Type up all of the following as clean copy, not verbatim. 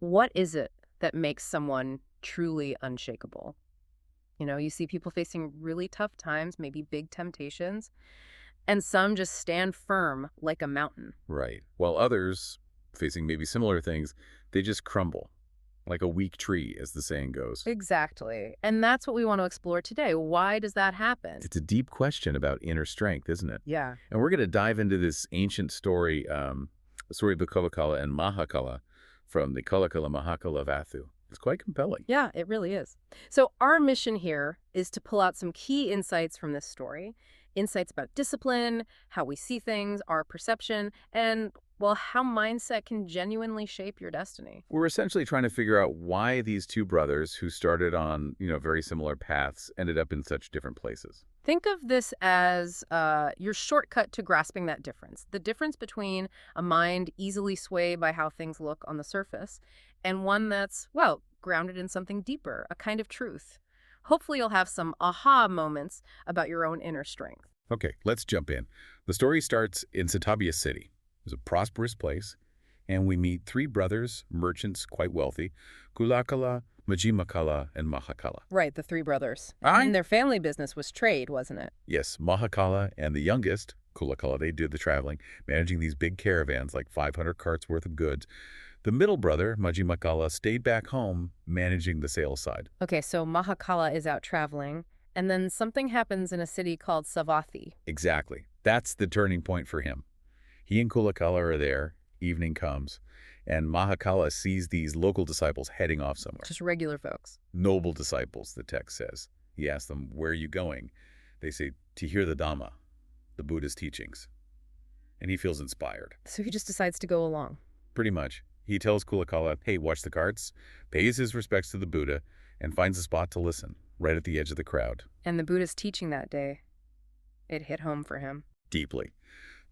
What is it that makes someone truly unshakable? You see people facing really tough times, maybe big temptations, and some just stand firm like a mountain. Right. While others, facing maybe similar things, they just crumble, like a weak tree, as the saying goes. Exactly. And that's what we want to explore today. Why does that happen? It's a deep question about inner strength, isn't it? Yeah. And we're going to dive into this ancient story, the story of the Cullakāla and Mahākāla from the Cullakālamahākālavatthu. It's quite compelling. Yeah, it really is. So our mission here is to pull out some key insights from this story, insights about discipline, how we see things, our perception, and, well, how mindset can genuinely shape your destiny. We're essentially trying to figure out why these two brothers who started on, very similar paths ended up in such different places. Think of this as your shortcut to grasping that difference. The difference between a mind easily swayed by how things look on the surface and one that's, well, grounded in something deeper, a kind of truth. Hopefully you'll have some aha moments about your own inner strength. Okay, let's jump in. The story starts in Satabia City. It's a prosperous place, and we meet three brothers, merchants, quite wealthy, Cullakāla, Mahākāla, and Mahākāla. Right, the three brothers. Aye. And their family business was trade, wasn't it? Yes, Mahākāla and the youngest, Cullakāla, they did the traveling, managing these big caravans, like 500 carts worth of goods. The middle brother, Mahākāla, stayed back home, managing the sales side. Okay, so Mahākāla is out traveling, and then something happens in a city called Savathi. Exactly. That's the turning point for him. He and Cullakāla are there, evening comes, and Mahākāla sees these local disciples heading off somewhere. Just regular folks. Noble disciples, the text says. He asks them, where are you going? They say, to hear the Dhamma, the Buddha's teachings. And he feels inspired. So he just decides to go along. Pretty much. He tells Cullakāla, hey, watch the carts, pays his respects to the Buddha, and finds a spot to listen, right at the edge of the crowd. And the Buddha's teaching that day, it hit home for him. Deeply.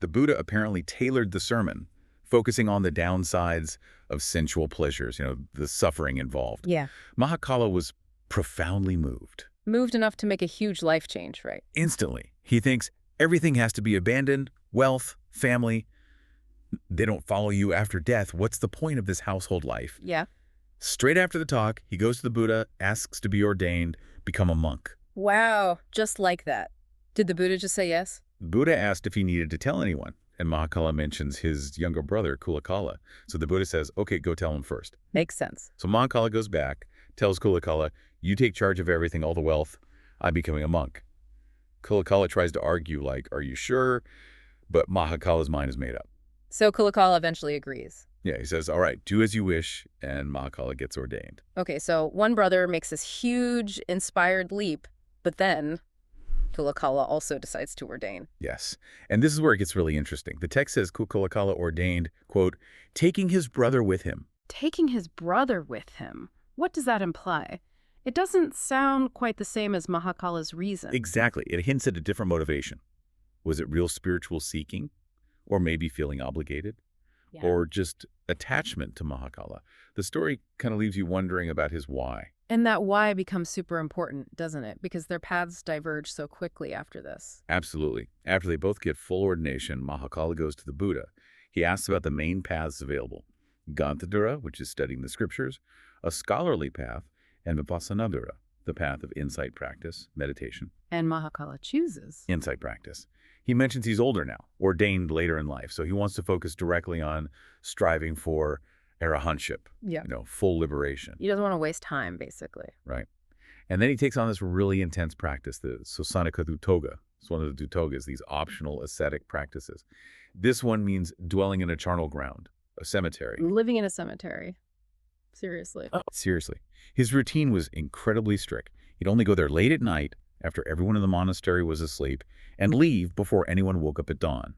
The Buddha apparently tailored the sermon, focusing on the downsides of sensual pleasures, the suffering involved. Yeah. Mahākāla was profoundly moved. Moved enough to make a huge life change, right? Instantly. He thinks everything has to be abandoned, wealth, family. They don't follow you after death. What's the point of this household life? Yeah. Straight after the talk, he goes to the Buddha, asks to be ordained, become a monk. Wow, just like that. Did the Buddha just say yes? The Buddha asked if he needed to tell anyone, and Mahākāla mentions his younger brother, Cullakāla. So the Buddha says, okay, go tell him first. Makes sense. So Mahākāla goes back, tells Cullakāla, you take charge of everything, all the wealth. I'm becoming a monk. Cullakāla tries to argue, like, are you sure? But Mahākāla's mind is made up. So Cullakāla eventually agrees. Yeah, he says, all right, do as you wish, and Mahākāla gets ordained. Okay, so one brother makes this huge, inspired leap, but then Cullakāla also decides to ordain. Yes, and this is where it gets really interesting. The text says Cullakāla ordained, quote, taking his brother with him. Taking his brother with him? What does that imply? It doesn't sound quite the same as Mahākāla's reason. Exactly. It hints at a different motivation. Was it real spiritual seeking? Or maybe feeling obligated? Yeah. Or just attachment to Mahākāla? The story kind of leaves you wondering about his why. And that why becomes super important, doesn't it? Because their paths diverge so quickly after this. Absolutely. After they both get full ordination, Mahākāla goes to the Buddha. He asks about the main paths available. Gantadhara, which is studying the scriptures, a scholarly path, and Vipassanadhara, the path of insight practice, meditation. And Mahākāla chooses Insight practice. He mentions he's older now, ordained later in life, so he wants to focus directly on striving for arhatship, full liberation. He doesn't want to waste time, basically. Right. And then he takes on this really intense practice, the Sosanika Dutoga. It's one of the Dutogas, these optional ascetic practices. This one means dwelling in a charnel ground, a cemetery. Living in a cemetery. Seriously. Oh. Seriously. His routine was incredibly strict. He'd only go there late at night, after everyone in the monastery was asleep, and leave before anyone woke up at dawn.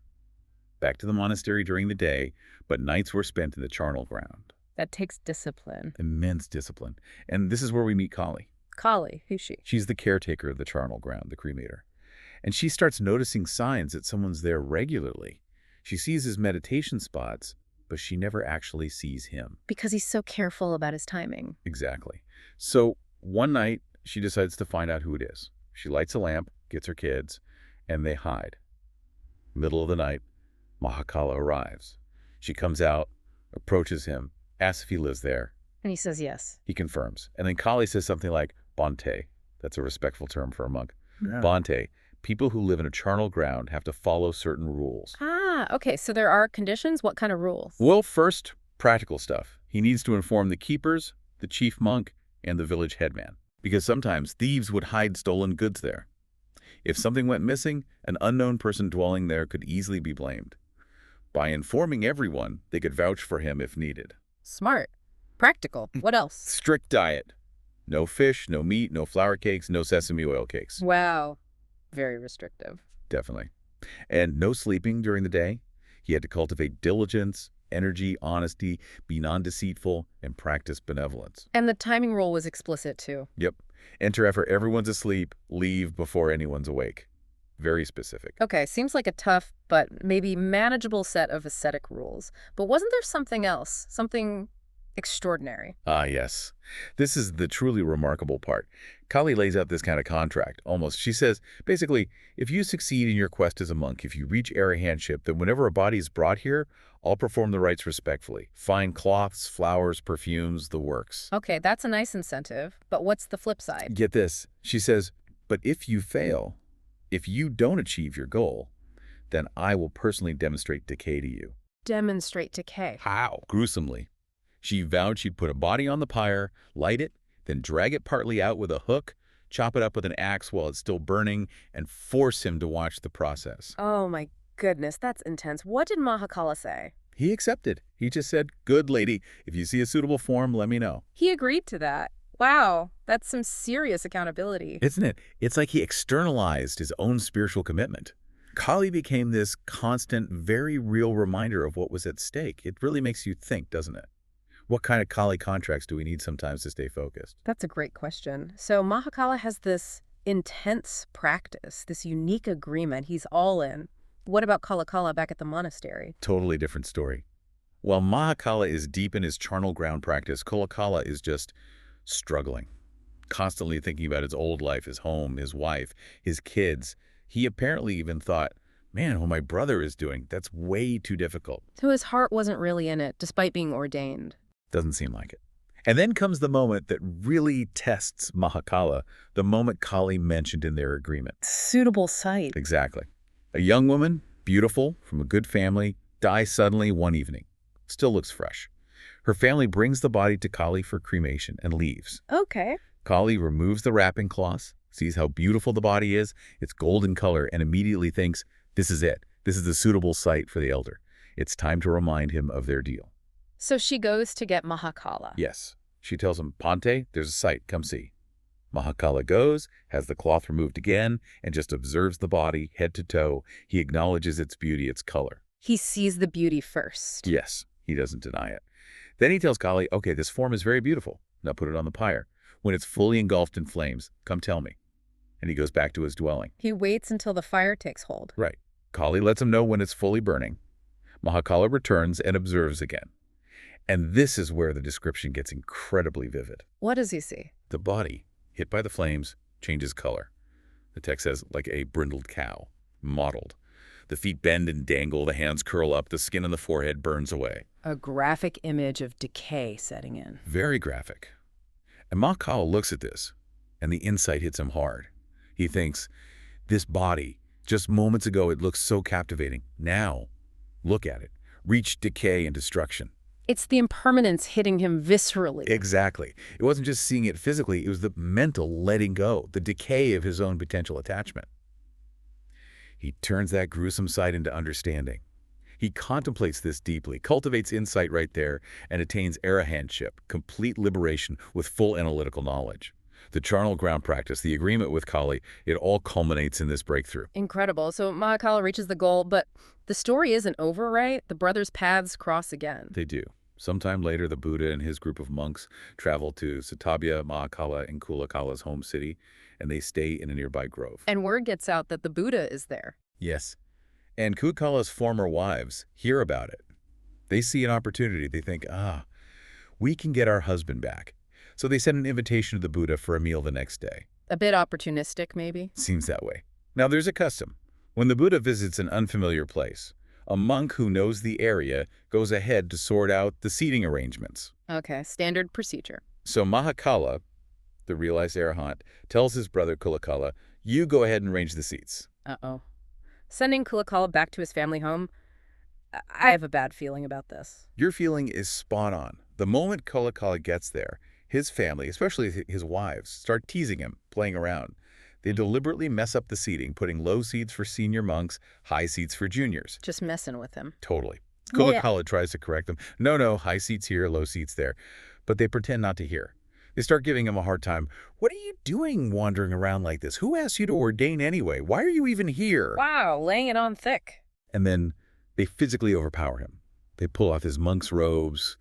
Back to the monastery during the day, but nights were spent in the charnel ground. That takes discipline. Immense discipline. And this is where we meet Kāli. Kāli, who's she? She's the caretaker of the charnel ground, the cremator. And she starts noticing signs that someone's there regularly. She sees his meditation spots, but she never actually sees him. Because he's so careful about his timing. Exactly. So one night, she decides to find out who it is. She lights a lamp, gets her kids, and they hide. Middle of the night, Mahākāla arrives. She comes out, approaches him, asks if he lives there, And he says yes. He confirms. And then Kali says something like, Bhante. That's a respectful term for a monk. Yeah. Bhante. People who live in a charnel ground have to follow certain rules. Ah, okay, so there are conditions? What kind of rules? Well, first, practical stuff. He needs to inform the keepers, the chief monk, and the village headman. Because sometimes thieves would hide stolen goods there. If something went missing, an unknown person dwelling there could easily be blamed. By informing everyone, they could vouch for him if needed. Smart. Practical. What else? Strict diet. No fish, no meat, no flour cakes, no sesame oil cakes. Wow. Very restrictive. Definitely. And no sleeping during the day. He had to cultivate diligence, energy, honesty, be non-deceitful, and practice benevolence. And the timing rule was explicit, too. Yep. Enter after everyone's asleep, leave before anyone's awake. Very specific. Okay, seems like a tough but maybe manageable set of ascetic rules. But wasn't there something else? Something extraordinary? Ah, yes. This is the truly remarkable part. Kali lays out this kind of contract, almost. She says, basically, if you succeed in your quest as a monk, if you reach arhatship, then whenever a body is brought here, I'll perform the rites respectfully. Fine cloths, flowers, perfumes, the works. Okay, that's a nice incentive. But what's the flip side? Get this. She says, but if you fail, if you don't achieve your goal, then I will personally demonstrate decay to you. Demonstrate decay. How? Gruesomely. She vowed she'd put a body on the pyre, light it, then drag it partly out with a hook, chop it up with an axe while it's still burning, and force him to watch the process. Oh my goodness, that's intense. What did Mahākāla say? He accepted. He just said, good lady, if you see a suitable form, let me know. He agreed to that. Wow, that's some serious accountability. Isn't it? It's like he externalized his own spiritual commitment. Kali became this constant, very real reminder of what was at stake. It really makes you think, doesn't it? What kind of Kali contracts do we need sometimes to stay focused? That's a great question. So Mahākāla has this intense practice, this unique agreement. He's all in. What about Cullakāla back at the monastery? Totally different story. While Mahākāla is deep in his charnel ground practice, Cullakāla is just struggling, constantly thinking about his old life, his home, his wife, his kids. He apparently even thought, man, what my brother is doing, that's way too difficult. So his heart wasn't really in it, despite being ordained. Doesn't seem like it. And then comes the moment that really tests Mahākāla, the moment Kali mentioned in their agreement. Suitable site. Exactly. A young woman, beautiful, from a good family, dies suddenly one evening. Still looks fresh. Her family brings the body to Kali for cremation and leaves. Okay. Kali removes the wrapping cloth, sees how beautiful the body is, it's golden color, and immediately thinks, this is it. This is the suitable site for the elder. It's time to remind him of their deal. So she goes to get Mahākāla. Yes. She tells him, Bhante, there's a site, come see. Mahākāla goes, has the cloth removed again, and just observes the body, head to toe. He acknowledges its beauty, its color. He sees the beauty first. Yes, he doesn't deny it. Then he tells Kali, okay, this form is very beautiful. Now put it on the pyre. When it's fully engulfed in flames, come tell me. And he goes back to his dwelling. He waits until the fire takes hold. Right. Kali lets him know when it's fully burning. Mahākāla returns and observes again. And this is where the description gets incredibly vivid. What does he see? The body, hit by the flames, changes color. The text says, like a brindled cow, mottled. The feet bend and dangle, the hands curl up, the skin on the forehead burns away. A graphic image of decay setting in. Very graphic. And Mahākāla looks at this, and the insight hits him hard. He thinks, this body, just moments ago it looks so captivating. Now, look at it. Reach decay and destruction. It's the impermanence hitting him viscerally. Exactly. It wasn't just seeing it physically, it was the mental letting go, the decay of his own potential attachment. He turns that gruesome sight into understanding. He contemplates this deeply, cultivates insight right there, and attains arhatship, complete liberation with full analytical knowledge. The charnel ground practice, the agreement with Kali, it all culminates in this breakthrough. Incredible. So Mahākāla reaches the goal, but the story isn't over, right? The brothers' paths cross again. They do. Sometime later, the Buddha and his group of monks travel to Mahākāla in Cullakāla's home city, and they stay in a nearby grove. And word gets out that the Buddha is there. Yes. And Cullakāla's former wives hear about it. They see an opportunity. They think, we can get our husband back. So they send an invitation to the Buddha for a meal the next day. A bit opportunistic, maybe? Seems that way. Now, there's a custom. When the Buddha visits an unfamiliar place, A monk who knows the area goes ahead to sort out the seating arrangements. Okay, standard procedure. So Mahākāla, the realized arhat, tells his brother Cullakāla, you go ahead and arrange the seats. Uh-oh. Sending Cullakāla back to his family home? I have a bad feeling about this. Your feeling is spot on. The moment Cullakāla gets there, his family, especially his wives, start teasing him, playing around. They deliberately mess up the seating, putting low seats for senior monks, high seats for juniors. Just messing with him. Totally. Yeah. Cullakāla tries to correct them. No, high seats here, low seats there. But they pretend not to hear. They start giving him a hard time. What are you doing wandering around like this? Who asked you to ordain anyway? Why are you even here? Wow, laying it on thick. And then they physically overpower him. They pull off his monk's robes,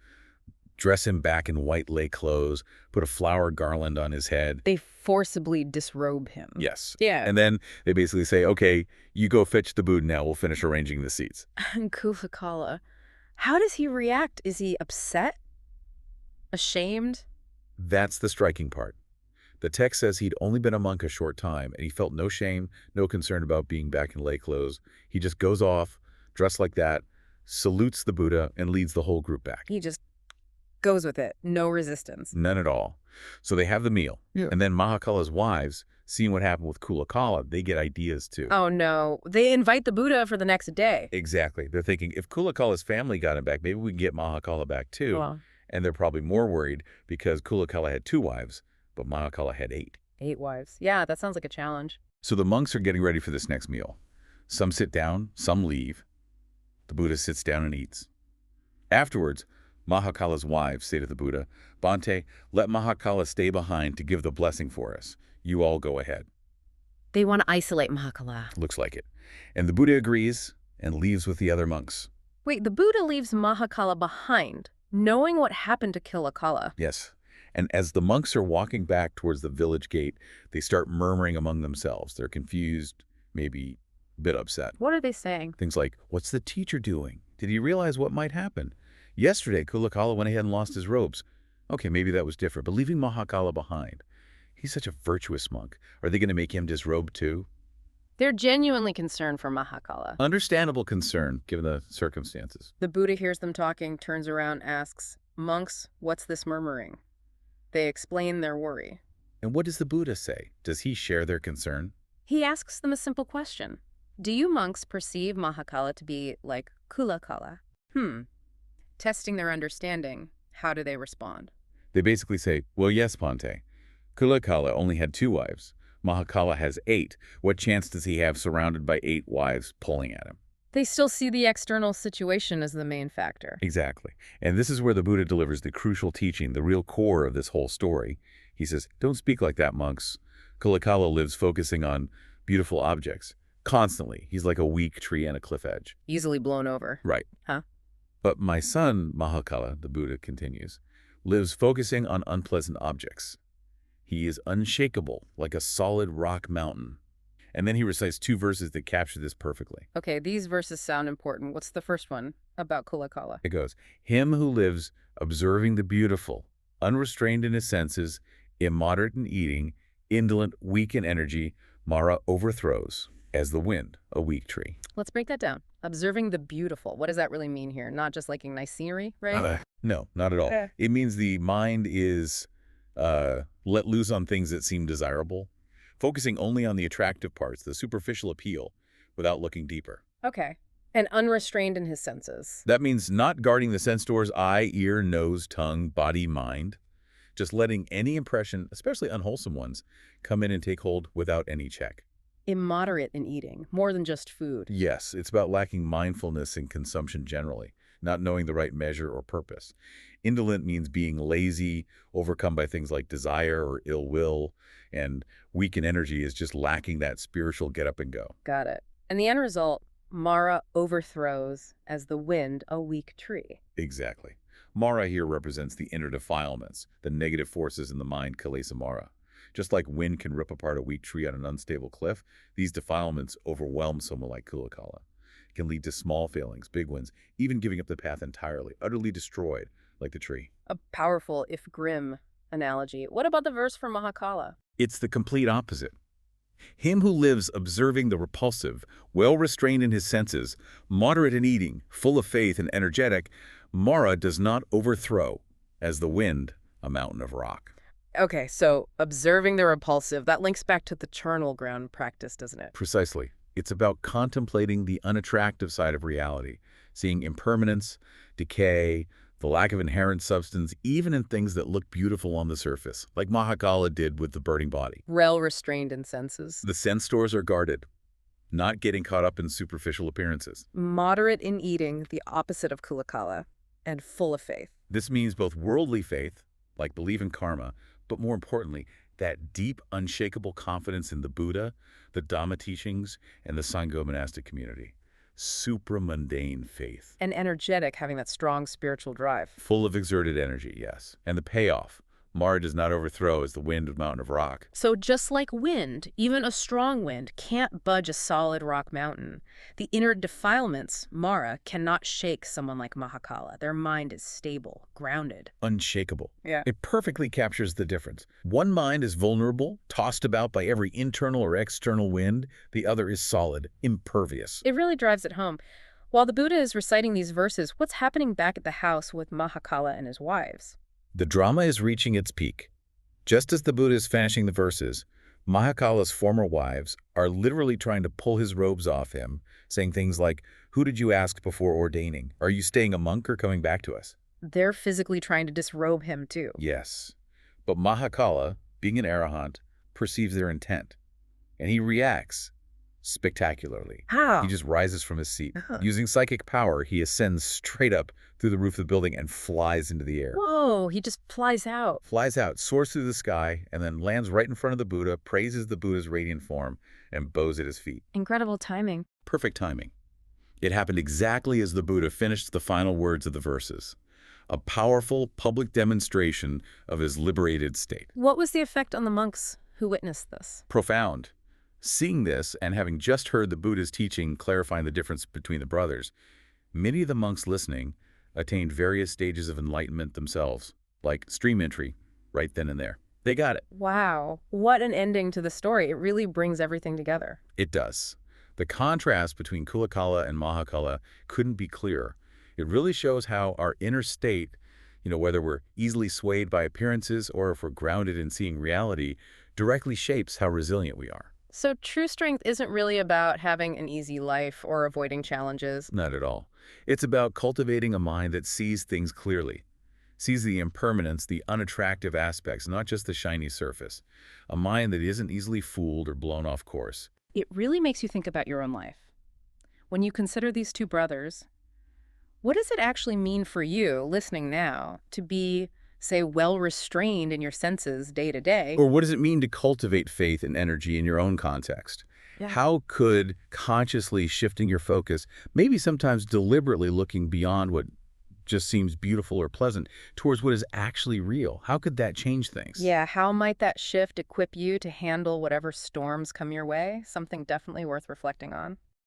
dress him back in white lay clothes, put a flower garland on his head. They forcibly disrobe him. Yes. Yeah. And then they basically say, okay, you go fetch the Buddha now. We'll finish arranging the seats. And Cullakāla, how does he react? Is he upset? Ashamed? That's the striking part. The text says he'd only been a monk a short time, and he felt no shame, no concern about being back in lay clothes. He just goes off, dressed like that, salutes the Buddha, and leads the whole group back. He just goes with it. No resistance. None at all. So they have the meal. Yeah. And then Mahākāla's wives, seeing what happened with Cullakāla, they get ideas too. Oh, no. They invite the Buddha for the next day. Exactly. They're thinking, if Cullakāla's family got him back, maybe we can get Mahākāla back too. Well, And they're probably more worried because Cullakāla had 2 wives, but Mahākāla had 8. 8 wives. Yeah, that sounds like a challenge. So the monks are getting ready for this next meal. Some sit down, some leave. The Buddha sits down and eats. Afterwards, Mahākāla's wives say to the Buddha, Bhante, let Mahākāla stay behind to give the blessing for us. You all go ahead. They want to isolate Mahākāla. Looks like it. And the Buddha agrees and leaves with the other monks. Wait, the Buddha leaves Mahākāla behind, knowing what happened to Cullakāla. Yes. And as the monks are walking back towards the village gate, they start murmuring among themselves. They're confused, maybe a bit upset. What are they saying? Things like, what's the teacher doing? Did he realize what might happen? Yesterday, Cullakāla went ahead and lost his robes. Okay, maybe that was different, but leaving Mahākāla behind. He's such a virtuous monk. Are they going to make him disrobe too? They're genuinely concerned for Mahākāla. Understandable concern, given the circumstances. The Buddha hears them talking, turns around, asks, Monks, what's this murmuring? They explain their worry. And what does the Buddha say? Does he share their concern? He asks them a simple question. Do you monks perceive Mahākāla to be like Cullakāla? Testing their understanding, how do they respond? They basically say, well, yes, Bhante. Cullakāla only had 2 wives. Mahākāla has 8. What chance does he have surrounded by 8 wives pulling at him? They still see the external situation as the main factor. Exactly. And this is where the Buddha delivers the crucial teaching, the real core of this whole story. He says, don't speak like that, monks. Cullakāla lives focusing on beautiful objects. Constantly. He's like a weak tree on a cliff edge. Easily blown over. Right. Huh? But my son, Mahākāla, the Buddha continues, lives focusing on unpleasant objects. He is unshakable, like a solid rock mountain. And then he recites 2 verses that capture this perfectly. Okay, these verses sound important. What's the first one about Cullakāla? It goes, him who lives observing the beautiful, unrestrained in his senses, immoderate in eating, indolent, weak in energy, Mara overthrows, as the wind, a weak tree. Let's break that down. Observing the beautiful. What does that really mean here? Not just liking nice scenery, right? No, not at all. Yeah. It means the mind is let loose on things that seem desirable, focusing only on the attractive parts, the superficial appeal, without looking deeper. Okay. And unrestrained in his senses. That means not guarding the sense doors, eye, ear, nose, tongue, body, mind. Just letting any impression, especially unwholesome ones, come in and take hold without any check. Immoderate in eating, more than just food. Yes, it's about lacking mindfulness in consumption generally, not knowing the right measure or purpose. Indolent means being lazy, overcome by things like desire or ill will, and weak in energy is just lacking that spiritual get up and go. Got it. And the end result, Mara overthrows, as the wind, a weak tree. Exactly. Mara here represents the inner defilements, the negative forces in the mind, Kilesa Mara. Just like wind can rip apart a weak tree on an unstable cliff, these defilements overwhelm someone like Cullakāla. It can lead to small failings, big ones, even giving up the path entirely, utterly destroyed, like the tree. A powerful, if grim, analogy. What about the verse for Mahākāla? It's the complete opposite. Him who lives observing the repulsive, well-restrained in his senses, moderate in eating, full of faith and energetic, Mara does not overthrow, as the wind, a mountain of rock. Okay, so observing the repulsive, that links back to the charnel ground practice, doesn't it? Precisely. It's about contemplating the unattractive side of reality, seeing impermanence, decay, the lack of inherent substance, even in things that look beautiful on the surface, like Mahākāla did with the burning body. Well restrained in senses. The sense doors are guarded, not getting caught up in superficial appearances. Moderate in eating, the opposite of Cullakāla, and full of faith. This means both worldly faith, like belief in karma, but more importantly, that deep, unshakable confidence in the Buddha, the Dhamma teachings, and the Sangha monastic community. Supramundane faith. And energetic, having that strong spiritual drive. Full of exerted energy, yes. And the payoff. Mara does not overthrow as the wind of mountain of rock. So just like wind, even a strong wind can't budge a solid rock mountain. The inner defilements, Mara, cannot shake someone like Mahākāla. Their mind is stable, grounded. Unshakable. Yeah. It perfectly captures the difference. One mind is vulnerable, tossed about by every internal or external wind. The other is solid, impervious. It really drives it home. While the Buddha is reciting these verses, what's happening back at the house with Mahākāla and his wives? The drama is reaching its peak. Just as the Buddha is finishing the verses, Mahākāla's former wives are literally trying to pull his robes off him, saying things like, "Who did you ask before ordaining? Are you staying a monk or coming back to us?" They're physically trying to disrobe him, too. Yes. But Mahākāla, being an arhat, perceives their intent, and he reacts spectacularly. How? He just rises from his seat. Using psychic power, he ascends straight up through the roof of the building and flies into the air. Whoa, he just flies out. Flies out, soars through the sky, and then lands right in front of the Buddha, praises the Buddha's radiant form, and bows at his feet. Incredible timing. Perfect timing. It happened exactly as the Buddha finished the final words of the verses. A powerful public demonstration of his liberated state. What was the effect on the monks who witnessed this? Profound. Seeing this, and having just heard the Buddha's teaching clarifying the difference between the brothers, many of the monks listening attained various stages of enlightenment themselves, like stream entry, right then and there. They got it. Wow, what an ending to the story. It really brings everything together. It does. The contrast between Cullakāla and Mahākāla couldn't be clearer. It really shows how our inner state, whether we're easily swayed by appearances or if we're grounded in seeing reality, directly shapes how resilient we are. So true strength isn't really about having an easy life or avoiding challenges. Not at all. It's about cultivating a mind that sees things clearly, sees the impermanence, the unattractive aspects, not just the shiny surface. A mind that isn't easily fooled or blown off course. It really makes you think about your own life. When you consider these two brothers, what does it actually mean for you, listening now, to be, say, well-restrained in your senses day to day? Or what does it mean to cultivate faith and energy in your own context? Yeah. How could consciously shifting your focus, maybe sometimes deliberately looking beyond what just seems beautiful or pleasant, towards what is actually real, how could that change things? Yeah, how might that shift equip you to handle whatever storms come your way? Something definitely worth reflecting on.